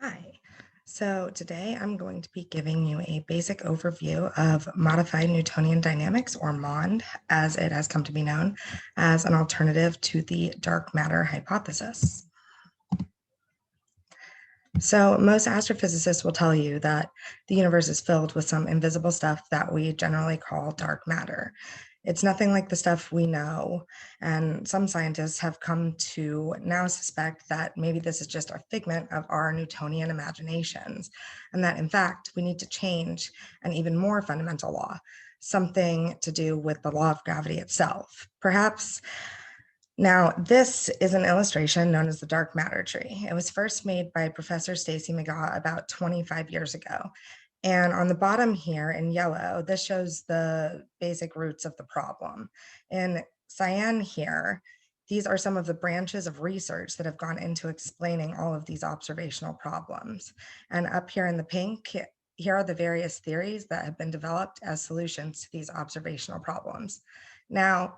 Hi. So today I'm going to be giving you a basic overview of modified Newtonian dynamics, or MOND, as it has come to be known, as an alternative to the dark matter hypothesis. So most astrophysicists will tell you that the universe is filled with some invisible stuff that we generally call dark matter. It's nothing like the stuff we know, and some scientists have come to now suspect that maybe this is just a figment of our Newtonian imaginations, and that in fact we need to change an even more fundamental law, something to do with the law of gravity itself. Perhaps now, this is an illustration known as the dark matter tree. It was first made by Professor Stacy McGaw about 25 years ago. And on the bottom here in yellow, this shows the basic roots of the problem. In cyan here, these are some of the branches of research that have gone into explaining all of these observational problems. And up here in the pink, here are the various theories that have been developed as solutions to these observational problems. Now,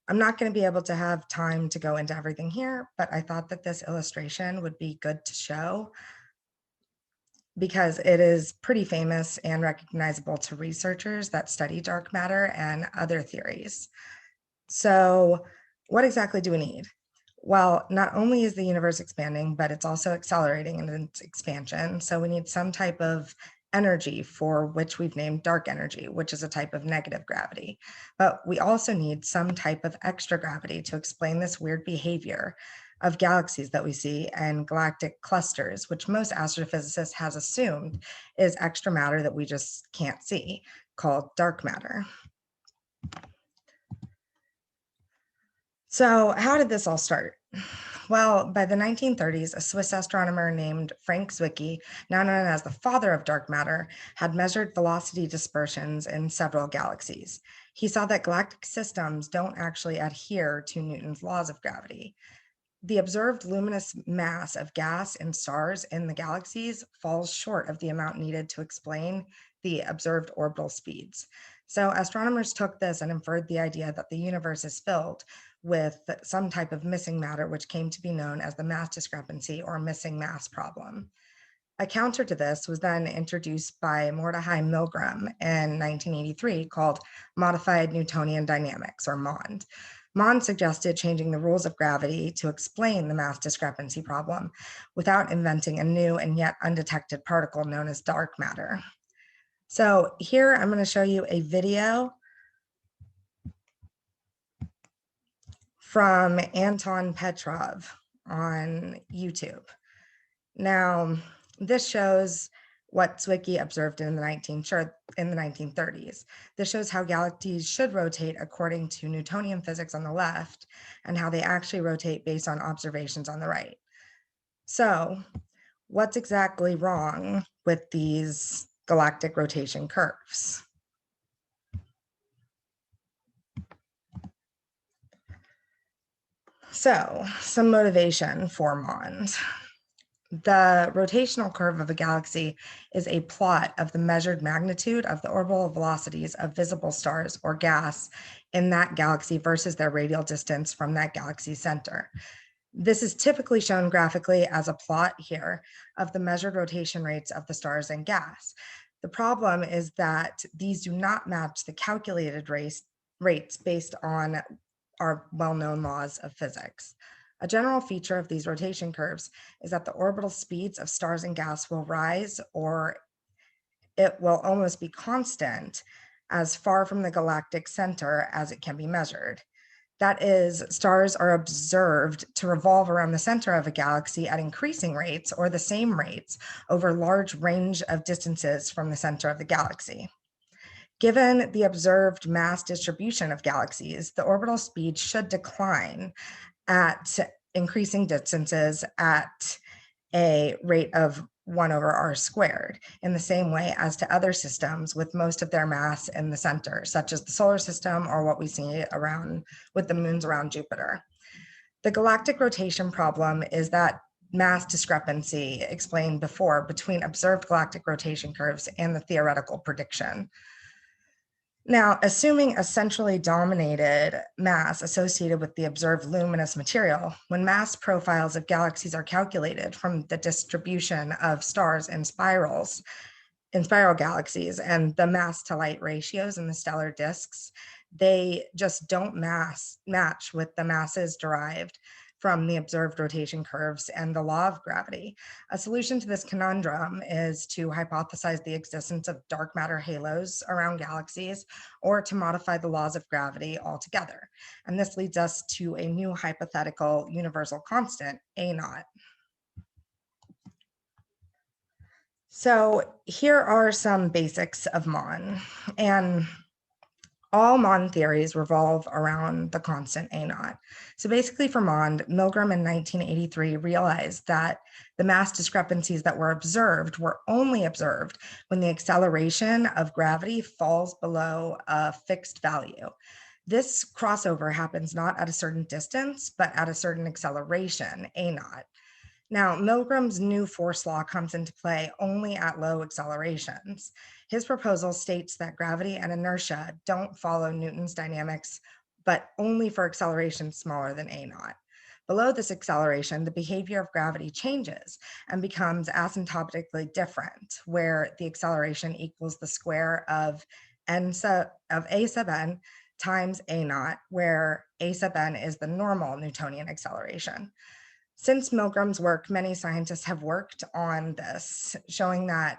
I'm not going to be able to have time to go into everything here, but I thought that this illustration would be good to show because it is pretty famous and recognizable to researchers that study dark matter and other theories. So what exactly do we need? Well, not only is the universe expanding, but it's also accelerating in its expansion. So we need some type of energy, for which we've named dark energy, which is a type of negative gravity. But we also need some type of extra gravity to explain this weird behavior of galaxies that we see and galactic clusters, which most astrophysicists has assumed is extra matter that we just can't see, called dark matter. So how did this all start? Well, by the 1930s, a Swiss astronomer named Frank Zwicky, now known as the father of dark matter, had measured velocity dispersions in several galaxies. He saw that galactic systems don't actually adhere to Newton's laws of gravity. The observed luminous mass of gas and stars in the galaxies falls short of the amount needed to explain the observed orbital speeds. So astronomers took this and inferred the idea that the universe is filled with some type of missing matter, which came to be known as the mass discrepancy or missing mass problem. A counter to this was then introduced by Mordechai Milgram in 1983 called modified Newtonian dynamics, or MOND. MOND suggested changing the rules of gravity to explain the mass discrepancy problem without inventing a new and yet undetected particle known as dark matter. So here I'm going to show you a video from Anton Petrov on YouTube. Now, this shows what Zwicky observed in the 1930s. This shows how galaxies should rotate according to Newtonian physics on the left, and how they actually rotate based on observations on the right. So, what's exactly wrong with these galactic rotation curves? So, some motivation for MOND. The rotational curve of a galaxy is a plot of the measured magnitude of the orbital velocities of visible stars or gas in that galaxy versus their radial distance from that galaxy's center. This is typically shown graphically as a plot here of the measured rotation rates of the stars and gas. The problem is that these do not match the calculated rates based on our well-known laws of physics. A general feature of these rotation curves is that the orbital speeds of stars and gas will rise, or it will almost be constant as far from the galactic center as it can be measured. That is, stars are observed to revolve around the center of a galaxy at increasing rates or the same rates over a large range of distances from the center of the galaxy. Given the observed mass distribution of galaxies, the orbital speed should decline at increasing distances at a rate of 1 over r squared, in the same way as to other systems with most of their mass in the center, such as the solar system or what we see around with the moons around Jupiter. The galactic rotation problem is that mass discrepancy explained before between observed galactic rotation curves and the theoretical prediction. Now, assuming a centrally dominated mass associated with the observed luminous material, when mass profiles of galaxies are calculated from the distribution of stars in spiral galaxies and the mass to light ratios in the stellar disks, they just don't match with the masses derived from the observed rotation curves and the law of gravity. A solution to this conundrum is to hypothesize the existence of dark matter halos around galaxies, or to modify the laws of gravity altogether. And this leads us to a new hypothetical universal constant, A naught. So here are some basics of MON, and all MOND theories revolve around the constant A naught. So basically for MOND, Milgram in 1983 realized that the mass discrepancies that were observed were only observed when the acceleration of gravity falls below a fixed value. This crossover happens not at a certain distance, but at a certain acceleration, A naught. Now, Milgram's new force law comes into play only at low accelerations. His proposal states that gravity and inertia don't follow Newton's dynamics, but only for accelerations smaller than A naught. Below this acceleration, the behavior of gravity changes and becomes asymptotically different, where the acceleration equals the square of A sub n times A naught, where A sub n is the normal Newtonian acceleration. Since Milgram's work, many scientists have worked on this, showing that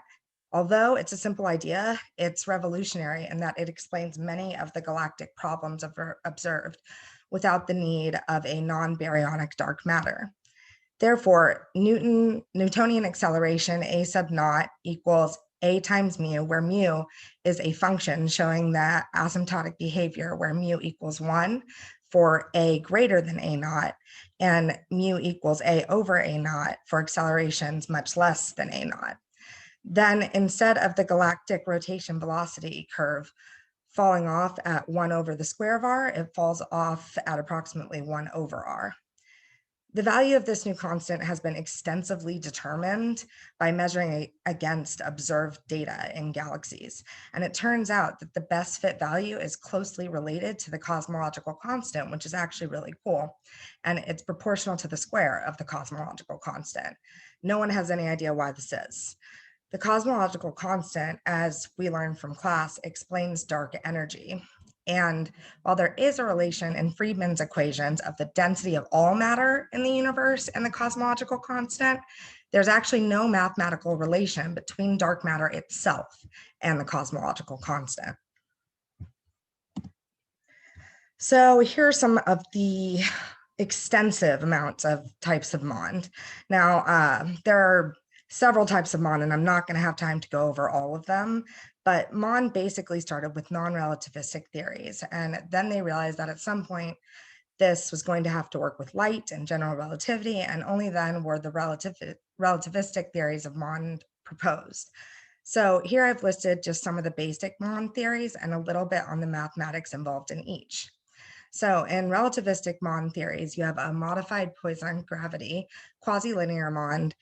although it's a simple idea, it's revolutionary in that it explains many of the galactic problems observed without the need of a non-baryonic dark matter. Therefore, Newtonian acceleration A sub naught equals A times mu, where mu is a function showing that asymptotic behavior where mu equals 1 for A greater than A naught, and mu equals A over A naught for accelerations much less than A naught. Then instead of the galactic rotation velocity curve falling off at 1 over the square of r, it falls off at approximately 1 over r. The value of this new constant has been extensively determined by measuring against observed data in galaxies. And it turns out that the best fit value is closely related to the cosmological constant, which is actually really cool. And it's proportional to the square of the cosmological constant. No one has any idea why this is. The cosmological constant, as we learned from class, explains dark energy. And while there is a relation in Friedman's equations of the density of all matter in the universe and the cosmological constant, there's actually no mathematical relation between dark matter itself and the cosmological constant. So here are some of the extensive amounts of types of MOND. Now, there are several types of MOND, and I'm not going to have time to go over all of them, but MOND basically started with non-relativistic theories, and then they realized that at some point this was going to have to work with light and general relativity, and only then were the relativistic theories of MOND proposed. So here I've listed just some of the basic MOND theories and a little bit on the mathematics involved in each. So in relativistic MOND theories, you have a modified Poisson gravity, quasi-linear MOND,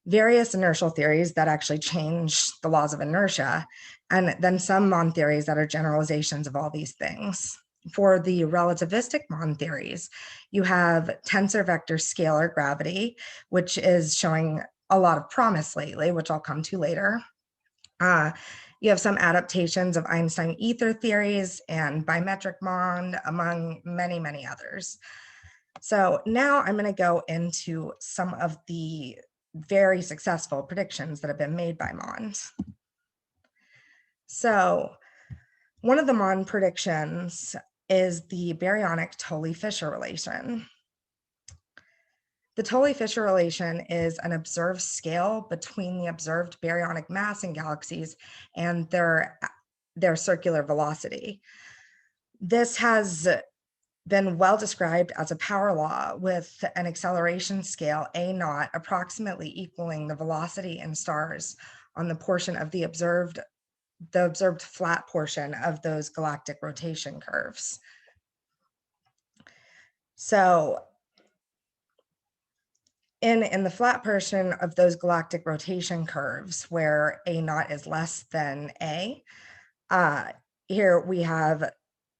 various inertial theories that actually change the laws of inertia, and then some MOND theories that are generalizations of all these things. For the relativistic MOND theories, you have tensor vector scalar gravity, which is showing a lot of promise lately, which I'll come to later. You have some adaptations of Einstein ether theories and bimetric MOND, among many, many others. So now I'm going to go into some of the very successful predictions that have been made by MOND. So one of the MOND predictions is the baryonic Tolley-Fisher relation. The Tolley-Fisher relation is an observed scale between the observed baryonic mass in galaxies and their circular velocity. This has been well described as a power law with an acceleration scale A naught approximately equaling the velocity in stars on the portion of the observed flat portion of those galactic rotation curves. So in the flat portion of those galactic rotation curves where A naught is less than A, here we have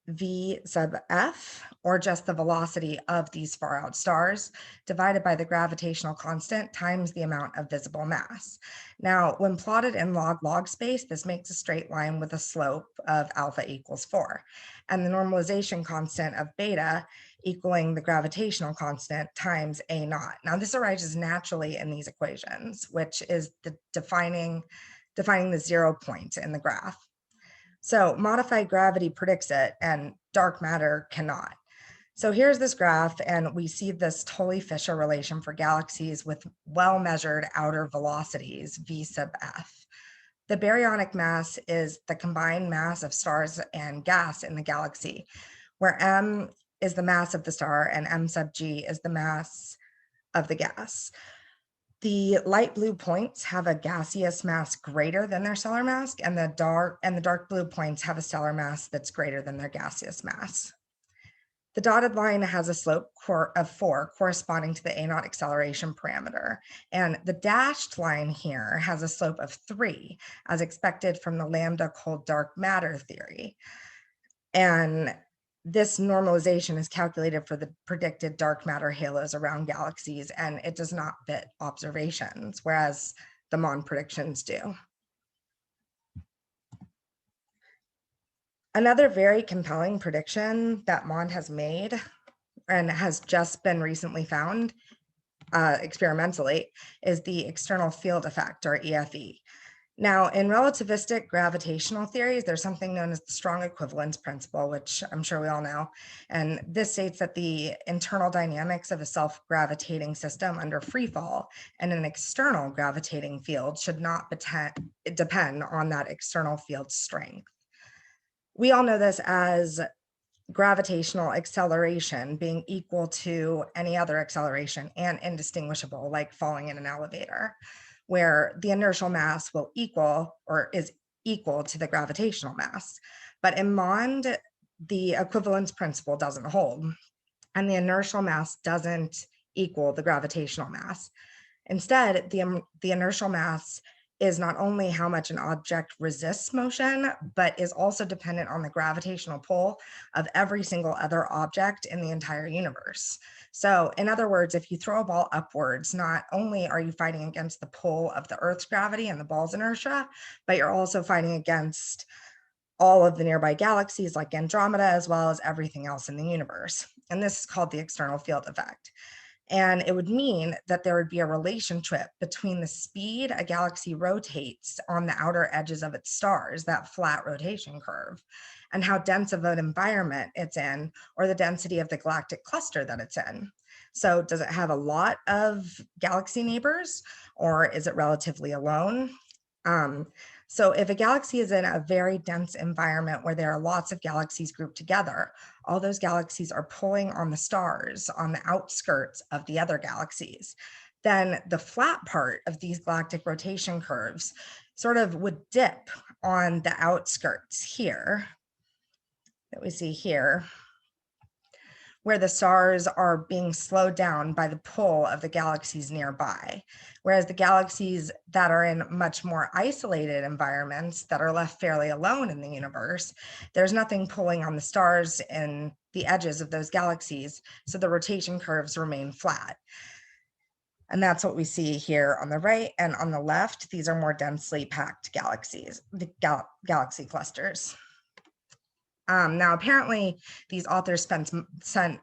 V sub F, or just the velocity of these far out stars, divided by the gravitational constant times the amount of visible mass. Now, when plotted in log-log space, this makes a straight line with a slope of alpha equals 4, and the normalization constant of beta equaling the gravitational constant times A naught. Now, this arises naturally in these equations, which is defining the 0 point in the graph. So modified gravity predicts it and dark matter cannot. So here's this graph, and we see this Tully-Fisher relation for galaxies with well-measured outer velocities, V sub F. The baryonic mass is the combined mass of stars and gas in the galaxy, where m is the mass of the star and m sub g is the mass of the gas. The light blue points have a gaseous mass greater than their stellar mass, and the dark blue points have a stellar mass that's greater than their gaseous mass. The dotted line has a slope of 4 corresponding to the A naught acceleration parameter, and the dashed line here has a slope of 3, as expected from the lambda cold dark matter theory. And this normalization is calculated for the predicted dark matter halos around galaxies, and it does not fit observations, whereas the MOND predictions do. Another very compelling prediction that MOND has made and has just been recently found experimentally is the external field effect, or EFE. Now, in relativistic gravitational theories, there's something known as the strong equivalence principle, which I'm sure we all know. And this states that the internal dynamics of a self-gravitating system under free fall and an external gravitating field should not depend on that external field strength. We all know this as gravitational acceleration being equal to any other acceleration and indistinguishable, like falling in an elevator, where the inertial mass will is equal to the gravitational mass. But in MOND, the equivalence principle doesn't hold, and the inertial mass doesn't equal the gravitational mass. Instead, the inertial mass is not only how much an object resists motion, but is also dependent on the gravitational pull of every single other object in the entire universe. So in other words, if you throw a ball upwards, not only are you fighting against the pull of the Earth's gravity and the ball's inertia, but you're also fighting against all of the nearby galaxies like Andromeda, as well as everything else in the universe. And this is called the external field effect. And it would mean that there would be a relationship between the speed a galaxy rotates on the outer edges of its stars, that flat rotation curve, and how dense of an environment it's in, or the density of the galactic cluster that it's in. So does it have a lot of galaxy neighbors, or is it relatively alone? So if a galaxy is in a very dense environment where there are lots of galaxies grouped together, all those galaxies are pulling on the stars on the outskirts of the other galaxies, then the flat part of these galactic rotation curves sort of would dip on the outskirts here that we see here, where the stars are being slowed down by the pull of the galaxies nearby. Whereas the galaxies that are in much more isolated environments that are left fairly alone in the universe, there's nothing pulling on the stars in the edges of those galaxies, so the rotation curves remain flat. And that's what we see here on the right, and on the left, these are more densely packed galaxies, the galaxy clusters. Now, apparently, these authors spent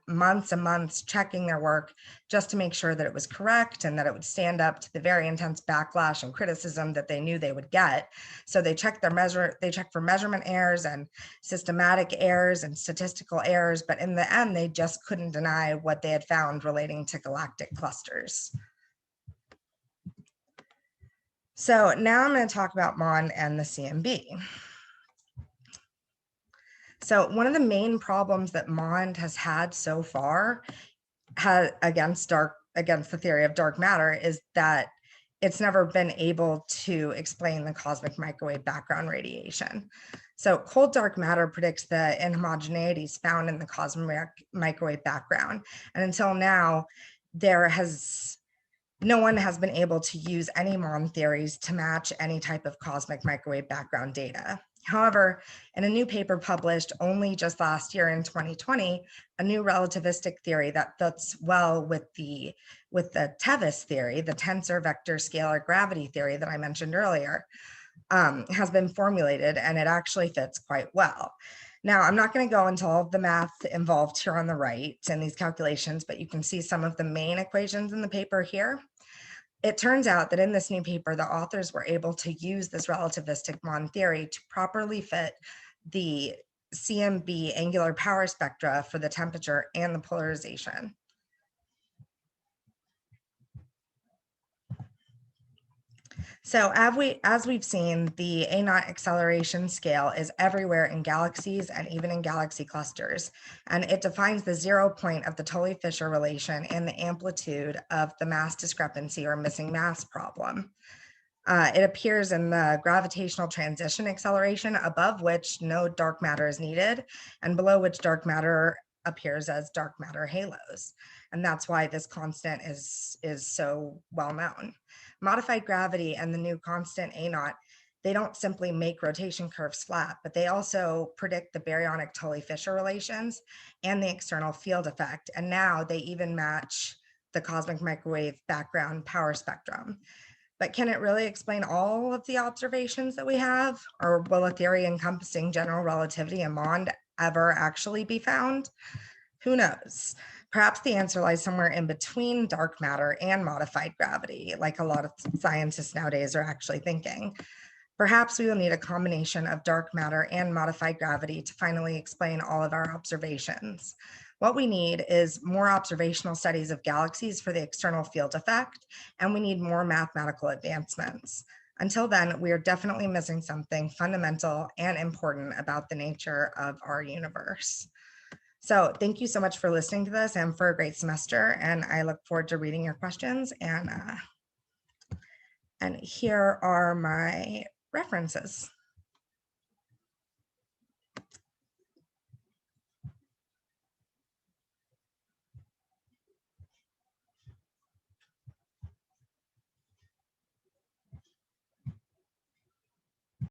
months and months checking their work just to make sure that it was correct and that it would stand up to the very intense backlash and criticism that they knew they would get. So they checked for measurement errors and systematic errors and statistical errors, but in the end, they just couldn't deny what they had found relating to galactic clusters. So now I'm going to talk about MOND and the CMB. So one of the main problems that MOND has had so far against the theory of dark matter is that it's never been able to explain the cosmic microwave background radiation. So cold dark matter predicts the inhomogeneities found in the cosmic microwave background. And until now, no one has been able to use any MOND theories to match any type of cosmic microwave background data. However, in a new paper published only just last year in 2020, a new relativistic theory that fits well with the TeVis theory, the tensor vector scalar gravity theory that I mentioned earlier, has been formulated, and it actually fits quite well. Now, I'm not going to go into all of the math involved here on the right in these calculations, but you can see some of the main equations in the paper here. It turns out that in this new paper, the authors were able to use this relativistic MOND theory to properly fit the CMB angular power spectra for the temperature and the polarization. So as we've seen, the A0 acceleration scale is everywhere in galaxies and even in galaxy clusters. And it defines the 0 point of the Tully-Fisher relation and the amplitude of the mass discrepancy or missing mass problem. It appears in the gravitational transition acceleration, above which no dark matter is needed, and below which dark matter appears as dark matter halos. And that's why this constant is so well known. Modified gravity and the new constant A0, they don't simply make rotation curves flat, but they also predict the baryonic Tully-Fisher relations and the external field effect. And now they even match the cosmic microwave background power spectrum. But can it really explain all of the observations that we have? Or will a theory encompassing general relativity and MOND ever actually be found? Who knows? Perhaps the answer lies somewhere in between dark matter and modified gravity, like a lot of scientists nowadays are actually thinking. Perhaps we will need a combination of dark matter and modified gravity to finally explain all of our observations. What we need is more observational studies of galaxies for the external field effect, and we need more mathematical advancements. Until then, we are definitely missing something fundamental and important about the nature of our universe. So thank you so much for listening to this and for a great semester. And I look forward to reading your questions. And here are my references.